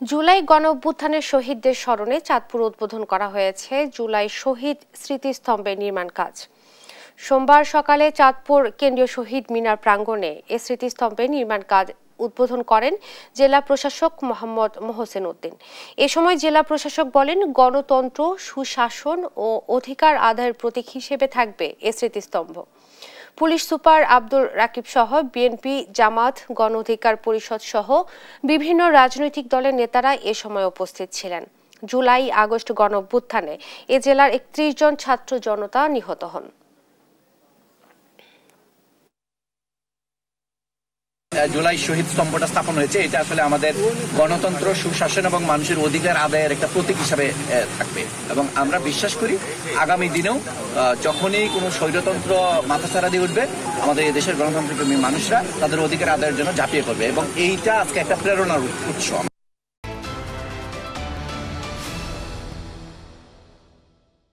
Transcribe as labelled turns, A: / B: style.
A: জুলাই গণঅভ্যুত্থানের শহীদদের স্মরণে চাঁদপুর উদ্বোধন করা হয়েছে জুলাই শহীদ স্মৃতিস্তম্ভের নির্মাণ কাজ। সোমবার সকালে চাঁদপুর কেন্দ্রীয় শহীদ মিনার প্রাঙ্গণে এ স্মৃতিস্তম্ভের নির্মাণ কাজ উদ্বোধন করেন জেলা প্রশাসক মোহাম্মদ মোহসেন উদ্দিন। এ সময় জেলা প্রশাসক বলেন, গণতন্ত্র, সুশাসন ও অধিকার আদায়ের প্রতীক হিসেবে থাকবে এ স্মৃতিস্তম্ভ। পুলিশ সুপার আব্দুর রাকিব সহ বিএনপি, জামাত, গণ অধিকার পরিষদ সহ বিভিন্ন রাজনৈতিক দলের নেতারা এ সময় উপস্থিত ছিলেন। জুলাই আগস্ট গণঅভ্যুত্থানে এ জেলার ৩১ জন ছাত্র জনতা নিহত হন।
B: জুলাই শহীদ স্তম্ভটা স্থাপন হয়েছে, এটা আসলে আমাদের গণতন্ত্র, সুশাসন এবং মানুষের অধিকার আদায়ের একটা প্রতীক হিসাবে থাকবে এবং আমরা বিশ্বাস করি আগামী দিনেও যখনই কোনো স্বৈরতন্ত্র মাথাচাড়া দিয়ে উঠবে, আমাদের এই দেশের গণতন্ত্রপ্রেমী মানুষরা তাদের অধিকার আদায়ের জন্য ঝাঁপিয়ে পড়বে এবং এইটা আজকে একটা প্রেরণার উৎস।